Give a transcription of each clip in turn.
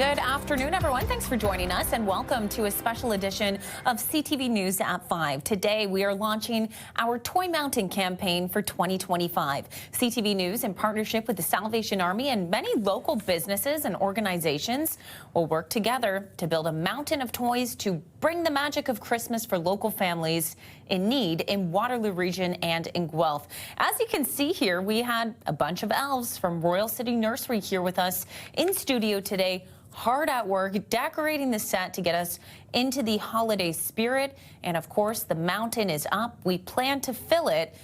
Good afternoon, everyone. Thanks for joining us and welcome to a special edition of CTV News at 5. Today, we are launching our Toy Mountain campaign for 2025. CTV News, in partnership with the Salvation Army and many local businesses and organizations, will work together to build a mountain of toys to bring the magic of Christmas for local families in need in Waterloo region and in Guelph. As you can see here, we had a bunch of elves from Royal City Nursery here with us in studio today, hard at work decorating the set to get us into the holiday spirit. And of course, the mountain is up. We plan to fill it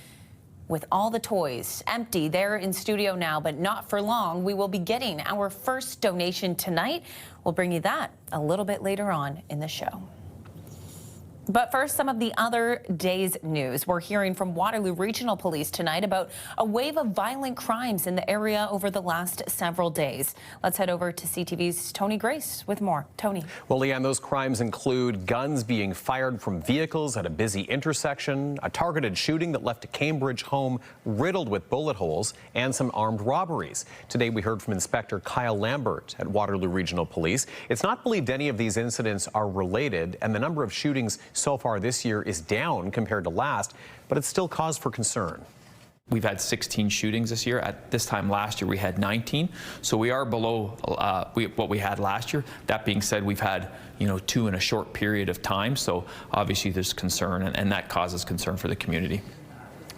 with all the toys. Empty. They're in studio now, but not for long. We will be getting our first donation tonight. We'll bring you that a little bit later on in the show. But first, some of the other day's news. We're hearing from Waterloo Regional Police tonight about a wave of violent crimes in the area over the last several days. Let's head over to CTV's Tony Grace with more. Tony. Well, Leanne, those crimes include guns being fired from vehicles at a busy intersection, a targeted shooting that left a Cambridge home riddled with bullet holes, and some armed robberies. Today, we heard from Inspector Kyle Lambert at Waterloo Regional Police. It's not believed any of these incidents are related, and the number of shootings so far this year is down compared to last, but it's still cause for concern. We've had 16 shootings this year. At this time last year, we had 19. So we are below what we had last year. That being said, we've had, 2 in a short period of time. So obviously there's concern, and that causes concern for the community.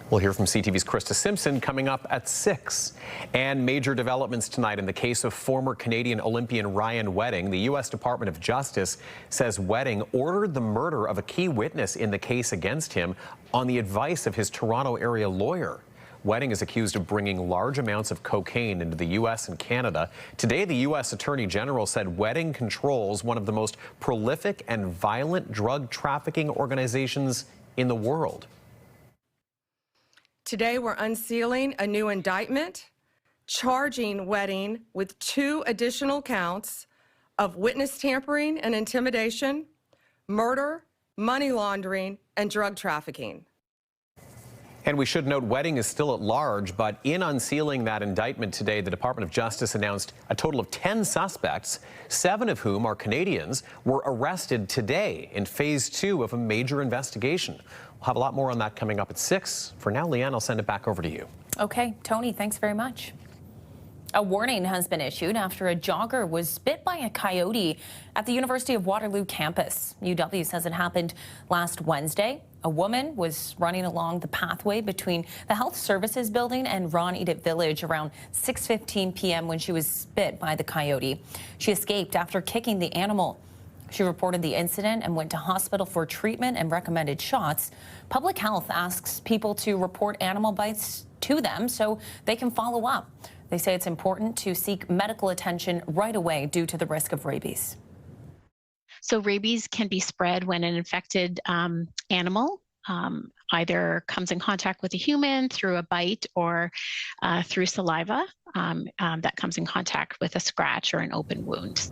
We'll hear from CTV's Krista Simpson coming up at 6. And major developments tonight in the case of former Canadian Olympian Ryan Wedding. The U.S. Department of Justice says Wedding ordered the murder of a key witness in the case against him on the advice of his Toronto area lawyer. Wedding is accused of bringing large amounts of cocaine into the U.S. and Canada. Today, the U.S. Attorney General said Wedding controls one of the most prolific and violent drug trafficking organizations in the world. Today, we're unsealing a new indictment, charging Wedding with 2 additional counts of witness tampering and intimidation, murder, money laundering, and drug trafficking. And we should note Wedding is still at large, but in unsealing that indictment today, the Department of Justice announced a total of 10 suspects, 7 of whom are Canadians, were arrested today in phase 2 of a major investigation. We'll have a lot more on that coming up at 6. For now, Leanne, I'll send it back over to you. Okay, Tony, thanks very much. A warning has been issued after a jogger was bit by a coyote at the University of Waterloo campus. UW says it happened last Wednesday. A woman was running along the pathway between the Health Services Building and Ron Edith Village around 6:15 p.m. when she was bit by the coyote. She escaped after kicking the animal. She reported the incident and went to hospital for treatment and recommended shots. Public Health asks people to report animal bites to them so they can follow up. They say it's important to seek medical attention right away due to the risk of rabies. So rabies can be spread when an infected animal either comes in contact with a human through a bite or through saliva that comes in contact with a scratch or an open wound.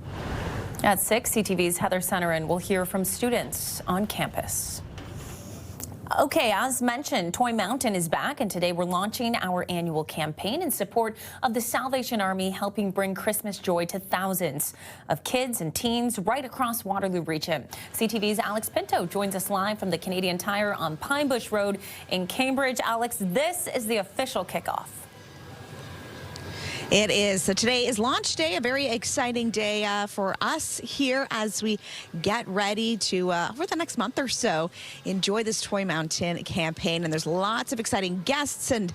At 6, CTV's Heather Centerin will hear from students on campus. Okay, as mentioned, Toy Mountain is back, and today we're launching our annual campaign in support of the Salvation Army, helping bring Christmas joy to thousands of kids and teens right across Waterloo region. CTV's Alex Pinto joins us live from the Canadian Tire on Pine Bush Road in Cambridge. Alex, this is the official kickoff. It is. So today is launch day, a very exciting day for us here as we get ready to, over the next month or so, enjoy this Toy Mountain campaign. And there's lots of exciting guests and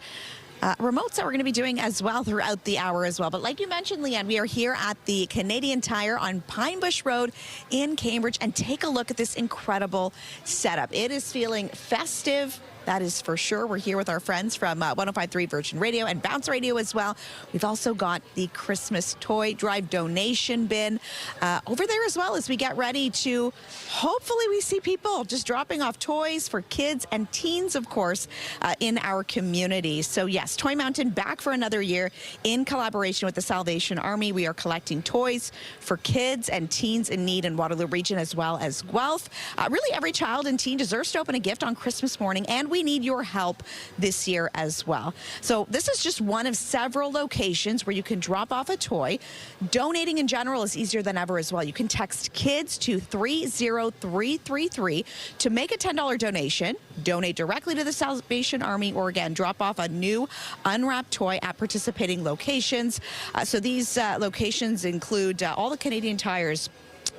remotes that we're going to be doing as well throughout the hour as well. But like you mentioned, Leanne, we are here at the Canadian Tire on Pine Bush Road in Cambridge, and take a look at this incredible setup. It is feeling festive. That is for sure. We're here with our friends from 105.3 Virgin Radio and Bounce Radio as well. We've also got the Christmas toy drive donation bin over there as well, as we get ready to, hopefully we see people just dropping off toys for kids and teens, of course, in our community. So yes, Toy Mountain back for another year in collaboration with the Salvation Army. We are collecting toys for kids and teens in need in Waterloo region as well as Guelph. Really every child and teen deserves to open a gift on Christmas morning, and we need your help this year as well. So this is just one of several locations where you can drop off a toy. Donating in general is easier than ever as well. You can text KIDS to 30333 to make a $10 donation, donate directly to the Salvation Army, or again, drop off a new unwrapped toy at participating locations. So these locations include all the Canadian Tires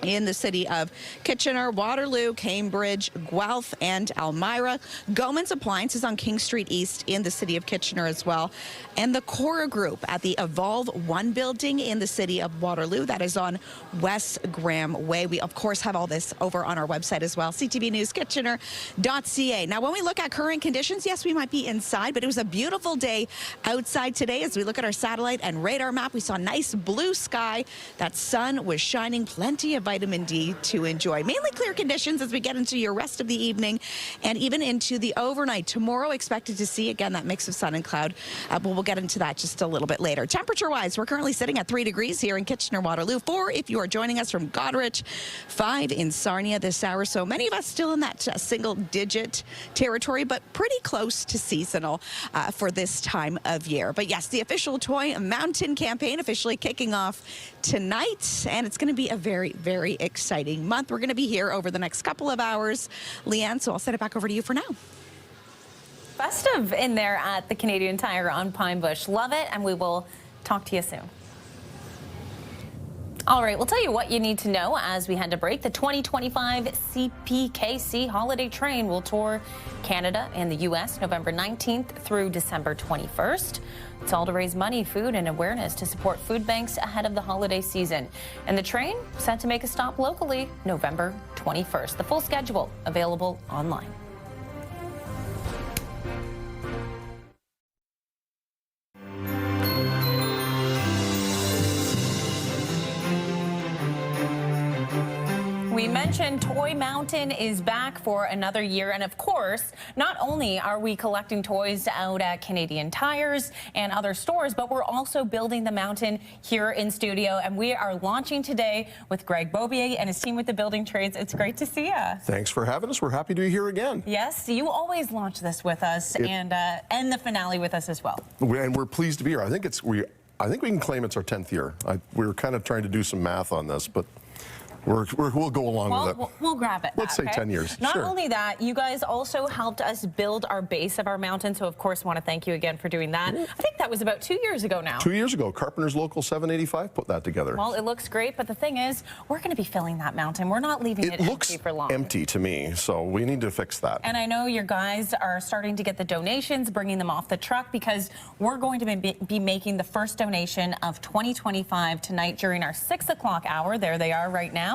in the city of Kitchener, Waterloo, Cambridge, Guelph, and Elmira. Goman's Appliances on King Street East in the city of Kitchener as well. And the Cora Group at the Evolve 1 building in the city of Waterloo. That is on West Graham Way. We, of course, have all this over on our website as well, ctvnewskitchener.ca. Now, when we look at current conditions, yes, we might be inside, but it was a beautiful day outside today. As we look at our satellite and radar map, we saw nice blue sky. That sun was shining, plenty of vitamin D to enjoy. Mainly clear conditions as we get into your rest of the evening and even into the overnight. Tomorrow expected to see, again, that mix of sun and cloud. But we'll get into that just a little bit later. Temperature-wise, we're currently sitting at 3 degrees here in Kitchener-Waterloo. 4 if you are joining us from Goderich. 5 in Sarnia this hour. So many of us still in that single-digit territory, but pretty close to seasonal for this time of year. But yes, the official Toy Mountain campaign officially kicking off tonight, and it's going to be a very, very exciting month. We're going to be here over the next couple of hours, Leanne, so I'll send it back over to you for now. Festive in there at the Canadian Tire on Pine Bush. Love it, and we will talk to you soon. All right, we'll tell you what you need to know as we head to break. The 2025 CPKC holiday train will tour Canada and the U.S. November 19th through December 21st. It's all to raise money, food, and awareness to support food banks ahead of the holiday season. And the train set to make a stop locally November 21st. The full schedule available online. We mentioned Toy Mountain is back for another year, and of course, not only are we collecting toys out at Canadian Tires and other stores, but we're also building the mountain here in studio, and we are launching today with Greg Beaubier and his team with the building trades. It's great to see you. Thanks for having us. We're happy to be here again. Yes, you always launch this with us and the finale with us as well. And we're pleased to be here. I think we can claim it's our 10th year. We were kind of trying to do some math on this, but we'll go along with it. We'll grab it. Let's say 10 years. Not sure. only that, you guys also helped us build our base of our mountain. So, of course, want to thank you again for doing that. I think that was about 2 years ago now. 2 years ago, Carpenter's Local 785 put that together. Well, it looks great, but the thing is, we're going to be filling that mountain. We're not leaving it empty for long. It looks empty to me, so we need to fix that. And I know your guys are starting to get the donations, bringing them off the truck, because we're going to be making the first donation of 2025 tonight during our 6 o'clock hour. There they are right now.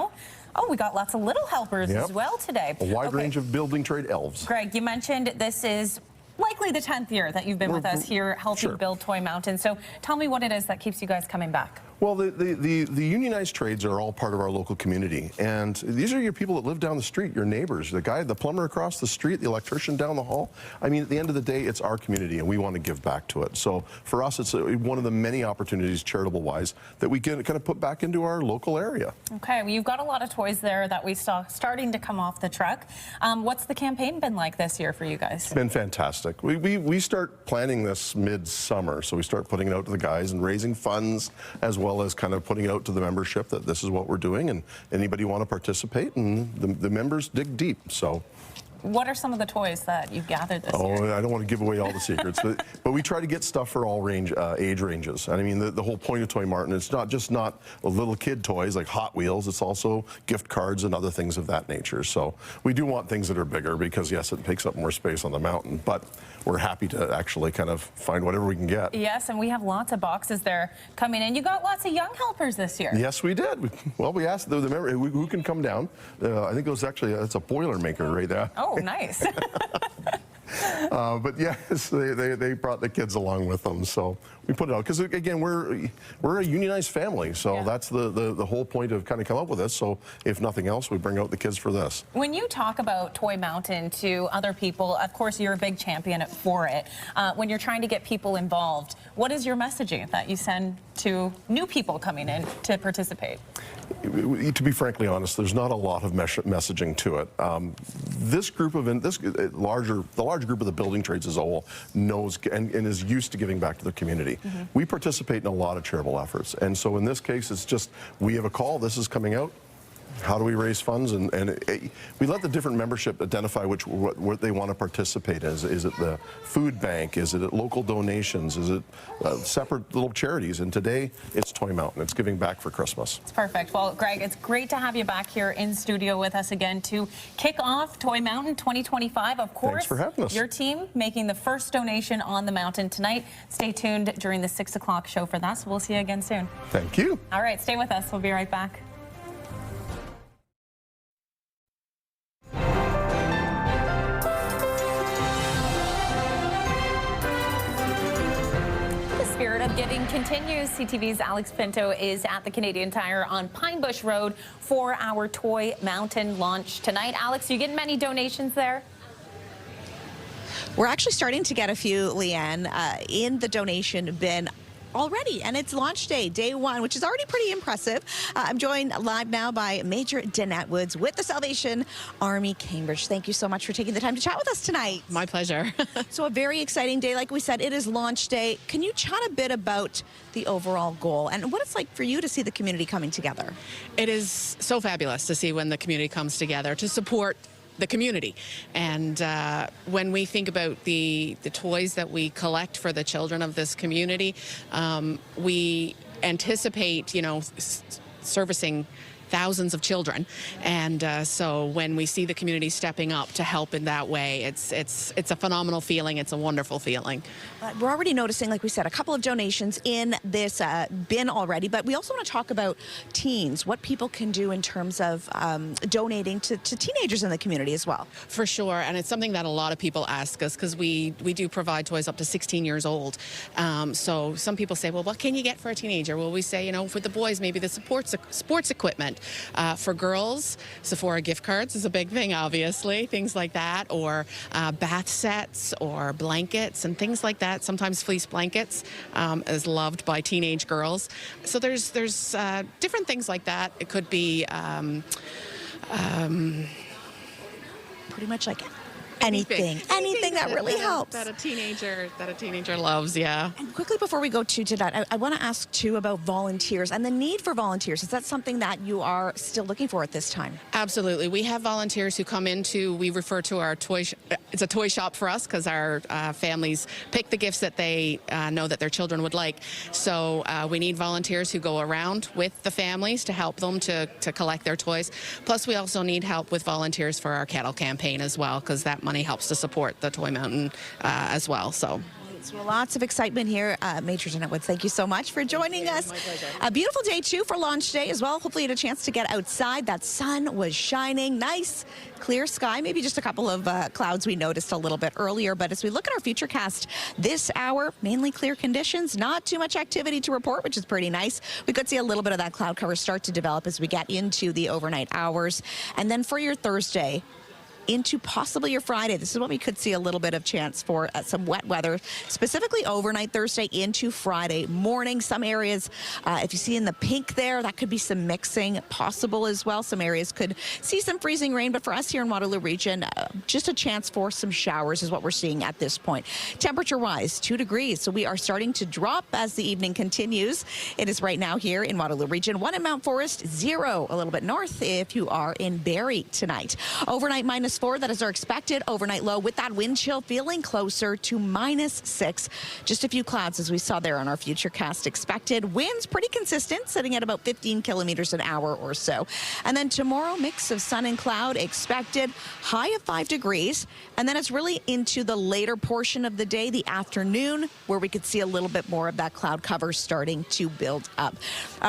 Oh, we got lots of little helpers as well today. A wide range of building trade elves. Greg, you mentioned this is likely the 10th year that you've been with us here helping build Toy Mountain. So tell me what it is that keeps you guys coming back. Well, the unionized trades are all part of our local community, and these are your people that live down the street, your neighbors, the plumber across the street, the electrician down the hall. I mean, at the end of the day, it's our community, and we want to give back to it. So for us, it's one of the many opportunities, charitable-wise, that we can kind of put back into our local area. Okay, well, you've got a lot of toys there that we saw starting to come off the truck. What's the campaign been like this year for you guys? It's been fantastic. We start planning this mid-summer, so we start putting it out to the guys and raising funds as well as kind of putting out to the membership that this is what we're doing, and anybody want to participate, and the members dig deep. So what are some of the toys that you've gathered this year? Oh, I don't want to give away all the secrets, but we try to get stuff for all age ranges. And I mean, the whole point of Toy Mountain, it's not just little kid toys like Hot Wheels, it's also gift cards and other things of that nature. So we do want things that are bigger because, yes, it takes up more space on the mountain, but we're happy to actually kind of find whatever we can get. Yes, and we have lots of boxes there coming in. You got lots of young helpers this year. Yes, we did. Well, we asked the member who can come down. I think it was actually, it's a Boilermaker right there. Oh, nice. But yes, they brought the kids along with them, so we put it out because again we're a unionized family, so that's the whole point of kind of come up with this. So if nothing else, we bring out the kids for this. When you talk about Toy Mountain to other people, of course you're a big champion for it. When you're trying to get people involved, what is your messaging that you send to new people coming in to participate? To be frankly honest, there's not a lot of messaging to it. This group of the larger large group of the building trades as a whole knows and is used to giving back to their community. We participate in a lot of charitable efforts, and so in this case, it's just we have a call. This is coming out. How do we raise funds? And we let the different membership identify what they want to participate in. Is it the food bank? Is it local donations? Is it separate little charities? And today, it's Toy Mountain. It's giving back for Christmas. It's perfect. Well, Greg, it's great to have you back here in studio with us again to kick off Toy Mountain 2025. Of course, thanks for having us. Your team making the first donation on the mountain tonight. Stay tuned during the 6 o'clock show for that. So we'll see you again soon. Thank you. All right, stay with us. We'll be right back. Of giving continues. CTV's Alex Pinto is at the Canadian Tire on Pine Bush Road for our Toy Mountain launch tonight. Alex, you getting many donations there? We're actually starting to get a few, Leanne, in the donation bin already, and it's launch day, day one, which is already pretty impressive. I'm joined live now by Major Danette Woods with the Salvation Army Cambridge. Thank you so much for taking the time to chat with us tonight. My pleasure. So a very exciting day. Like we said, it is launch day. Can you chat a bit about the overall goal and what it's like for you to see the community coming together? It is so fabulous to see when the community comes together to support the community. And when we think about the toys that we collect for the children of this community, we anticipate, you know, servicing thousands of children, and so when we see the community stepping up to help in that way, it's a phenomenal feeling. It's a wonderful feeling. We're already noticing, like we said, a couple of donations in this bin already, but we also want to talk about teens, what people can do in terms of donating to teenagers in the community as well. For sure, and it's something that a lot of people ask us because we do provide toys up to 16 years old. So some people say, well, what can you get for a teenager? Well, we say, you know, for the boys, maybe the sports equipment. For girls, Sephora gift cards is a big thing, obviously, things like that, or bath sets or blankets and things like that. Sometimes fleece blankets is loved by teenage girls. So there's different things like that. It could be pretty much like anything that really helps. That a teenager loves, yeah. And quickly before we go to that, I want to ask too about volunteers and the need for volunteers. Is that something that you are still looking for at this time? Absolutely. We have volunteers who come into, we refer to our it's a toy shop for us because our families pick the gifts that they know that their children would like. So we need volunteers who go around with the families to help them to collect their toys. Plus we also need help with volunteers for our kettle campaign as well, because that money helps to support the Toy Mountain as well. So lots of excitement here. Major Danette Woods, thank you so much for joining us. My pleasure. A beautiful day too for launch day as well. Hopefully you had a chance to get outside. That sun was shining, nice clear sky, maybe just a couple of clouds we noticed a little bit earlier. But as we look at our futurecast this hour, mainly clear conditions, not too much activity to report, which is pretty nice. We could see a little bit of that cloud cover start to develop as we get into the overnight hours. And then for your Thursday, into possibly your Friday. This is when we could see a little bit of chance for some wet weather, specifically overnight Thursday into Friday morning. Some areas, if you see in the pink there, that could be some mixing possible as well. Some areas could see some freezing rain, but for us here in Waterloo region, just a chance for some showers is what we're seeing at this point. Temperature-wise, 2 degrees, so we are starting to drop as the evening continues. It is right now here in Waterloo region, 1 in Mount Forest, 0 a little bit north if you are in Barrie tonight. Overnight -4, that is our expected overnight low, with that wind chill feeling closer to -6. Just a few clouds as we saw there on our futurecast expected. Winds pretty consistent, sitting at about 15 kilometers an hour or so. And then tomorrow, mix of sun and cloud expected, high of 5 degrees. And then it's really into the later portion of the day, the afternoon, where we could see a little bit more of that cloud cover starting to build up.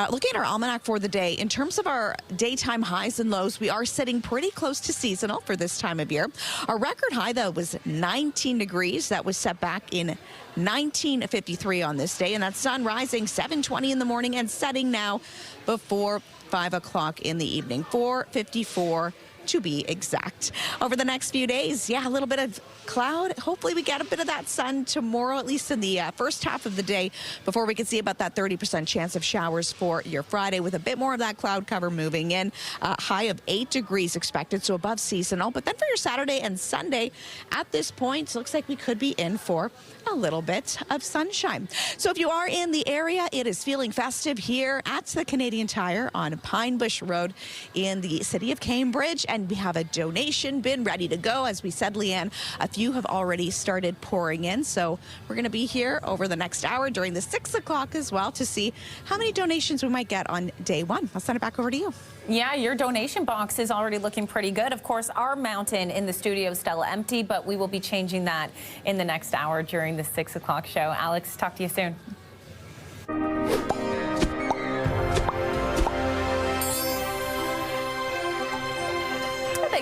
Looking at our almanac for the day, in terms of our daytime highs and lows, we are sitting pretty close to seasonal for this time of year. Our record high, though, was 19 degrees. That was set back in 1953 on this day, and that sun rising 7:20 in the morning and setting now before 5 o'clock in the evening. 4:54 to be exact. Over the next few days, yeah, a little bit of cloud. Hopefully we get a bit of that sun tomorrow, at least in the first half of the day, before we can see about that 30% chance of showers for your Friday, with a bit more of that cloud cover moving in. High of 8 degrees expected, so above seasonal. But then for your Saturday and Sunday, at this point, looks like we could be in for a little bit of sunshine. So if you are in the area, it is feeling festive here at the Canadian Tire on Pine Bush Road in the city of Cambridge. And we have a donation bin ready to go. As we said, Leanne, a few have already started pouring in. So we're going to be here over the next hour during the 6 o'clock as well to see how many donations we might get on day one. I'll send it back over to you. Yeah, your donation box is already looking pretty good. Of course, our mountain in the studio is still empty, but we will be changing that in the next hour during the 6 o'clock show. Alex, talk to you soon.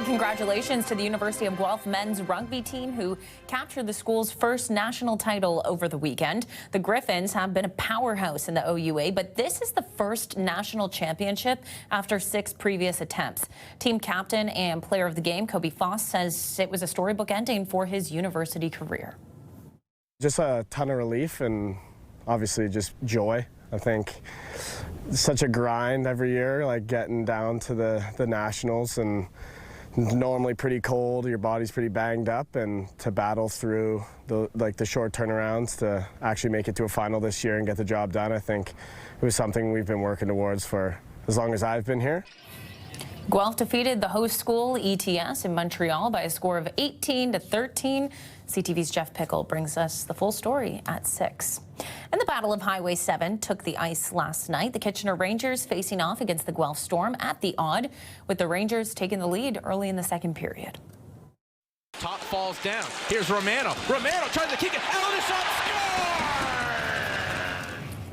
Congratulations to the University of Guelph men's rugby team, who captured the school's first national title over the weekend. The Griffins have been a powerhouse in the OUA, but this is the first national championship after 6 previous attempts. Team captain and player of the game, Kobe Foss, says it was a storybook ending for his university career. Just a ton of relief and obviously just joy. I think it's such a grind every year, like getting down to the nationals, and normally pretty cold, your body's pretty banged up, and to battle through the short turnarounds to actually make it to a final this year and get the job done, I think it was something we've been working towards for as long as I've been here. Guelph defeated the host school, ETS, in Montreal by a score of 18-13. CTV's Jeff Pickle brings us the full story at 6. And the Battle of Highway 7 took the ice last night. The Kitchener Rangers facing off against the Guelph Storm at the Odd, with the Rangers taking the lead early in the second period. Top falls down. Here's Romano. Romano tries to kick it. Elena shot, score!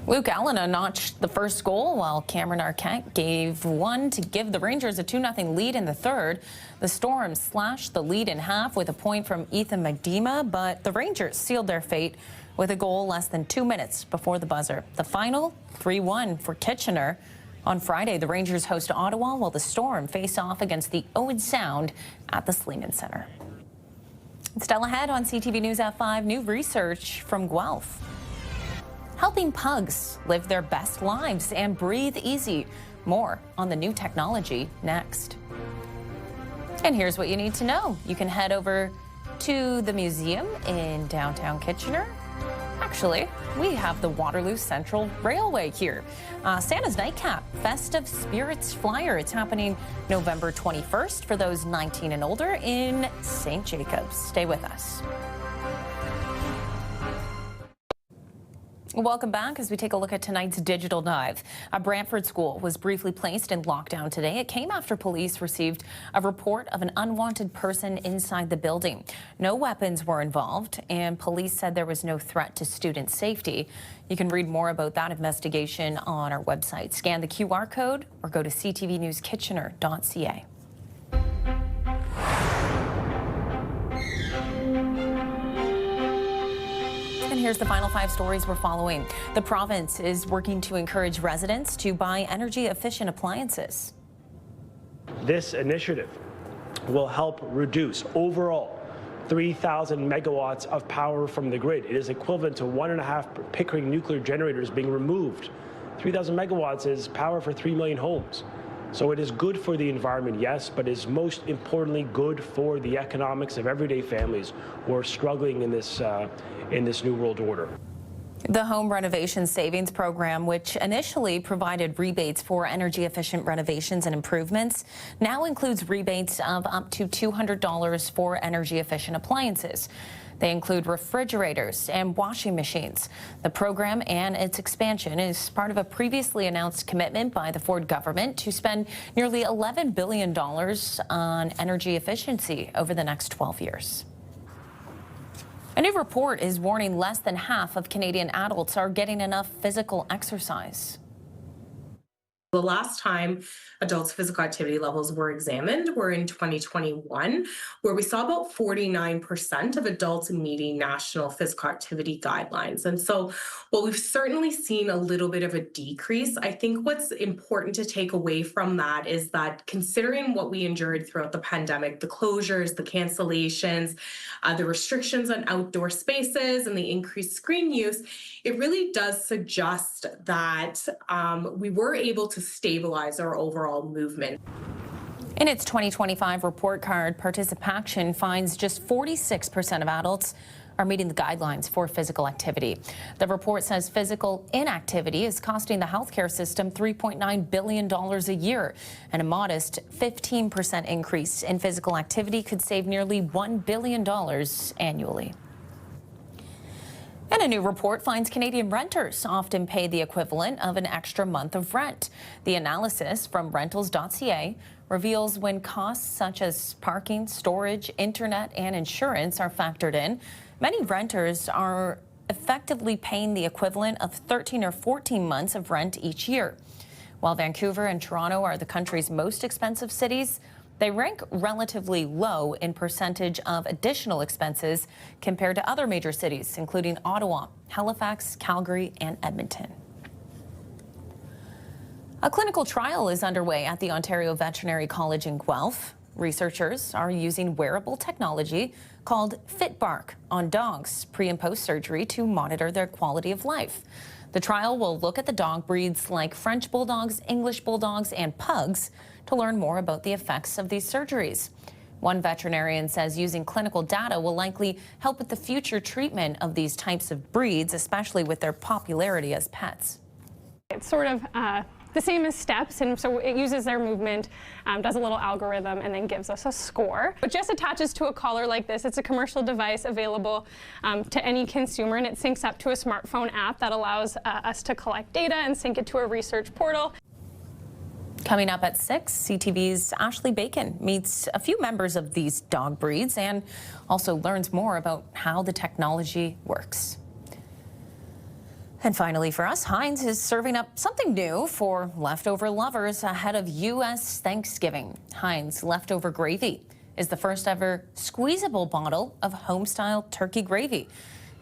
Luke Elena notched the first goal, while Cameron Arquette gave one to give the Rangers a 2-0 lead in the third. The Storm slashed the lead in half with a point from Ethan McDema, but the Rangers sealed their fate with a goal less than 2 minutes before the buzzer. The final, 3-1 for Kitchener. On Friday, the Rangers host Ottawa, while the Storm face off against the Owen Sound at the Sleeman Centre. Still ahead on CTV News at 5, new research from Guelph. Helping pugs live their best lives and breathe easy. More on the new technology next. And here's what you need to know. You can head over to the museum in downtown Kitchener. Actually, we have the Waterloo Central Railway here. Santa's Nightcap Festive Spirits Flyer. It's happening November 21st for those 19 and older in St. Jacobs. Stay with us. Welcome back as we take a look at tonight's digital dive. A Brantford school was briefly placed in lockdown today. It came after police received a report of an unwanted person inside the building. No weapons were involved, and police said there was no threat to student safety. You can read more about that investigation on our website. Scan the QR code or go to ctvnewskitchener.ca. And here's the final 5 stories we're following. The province is working to encourage residents to buy energy-efficient appliances. This initiative will help reduce overall 3,000 megawatts of power from the grid. It is equivalent to 1.5 Pickering nuclear generators being removed. 3,000 megawatts is power for 3 million homes. So it is good for the environment, yes, but is most importantly good for the economics of everyday families who are struggling in this new world order. The Home Renovation Savings Program, which initially provided rebates for energy-efficient renovations and improvements, now includes rebates of up to $200 for energy-efficient appliances. They include refrigerators and washing machines. The program and its expansion is part of a previously announced commitment by the Ford government to spend nearly $11 billion on energy efficiency over the next 12 years. A new report is warning less than half of Canadian adults are getting enough physical exercise. The last time adults' physical activity levels were examined were in 2021, where we saw about 49% of adults meeting national physical activity guidelines. And so while we've certainly seen a little bit of a decrease, I think what's important to take away from that is that considering what we endured throughout the pandemic, the closures, the cancellations, the restrictions on outdoor spaces, and the increased screen use, it really does suggest that we were able to stabilize our overall movement. In its 2025 report card, Participation finds just 46% of adults are meeting the guidelines for physical activity. The report says physical inactivity is costing the healthcare system $3.9 billion a year, and a modest 15% increase in physical activity could save nearly $1 billion annually. And a new report finds Canadian renters often pay the equivalent of an extra month of rent. The analysis from rentals.ca reveals when costs such as parking, storage, internet, and insurance are factored in, many renters are effectively paying the equivalent of 13 or 14 months of rent each year. While Vancouver and Toronto are the country's most expensive cities, they rank relatively low in percentage of additional expenses compared to other major cities, including Ottawa, Halifax, Calgary, and Edmonton. A clinical trial is underway at the Ontario Veterinary College in Guelph. Researchers are using wearable technology called FitBark on dogs pre- and post-surgery to monitor their quality of life. The trial will look at the dog breeds like French Bulldogs, English Bulldogs, and Pugs to learn more about the effects of these surgeries. One veterinarian says using clinical data will likely help with the future treatment of these types of breeds, especially with their popularity as pets. It's sort of the same as steps, and so it uses their movement, does a little algorithm, and then gives us a score. It just attaches to a collar like this. It's a commercial device available to any consumer, and it syncs up to a smartphone app that allows us to collect data and sync it to a research portal. Coming up at 6, CTV's Ashley Bacon meets a few members of these dog breeds and also learns more about how the technology works. And finally for us, Heinz is serving up something new for leftover lovers ahead of U.S. Thanksgiving. Heinz Leftover Gravy is the first ever squeezable bottle of home-style turkey gravy.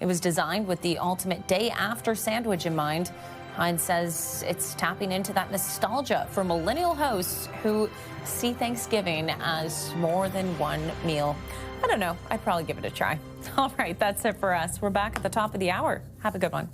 It was designed with the ultimate day-after sandwich in mind. Heinz says it's tapping into that nostalgia for millennial hosts who see Thanksgiving as more than one meal. I don't know. I'd probably give it a try. All right, that's it for us. We're back at the top of the hour. Have a good one.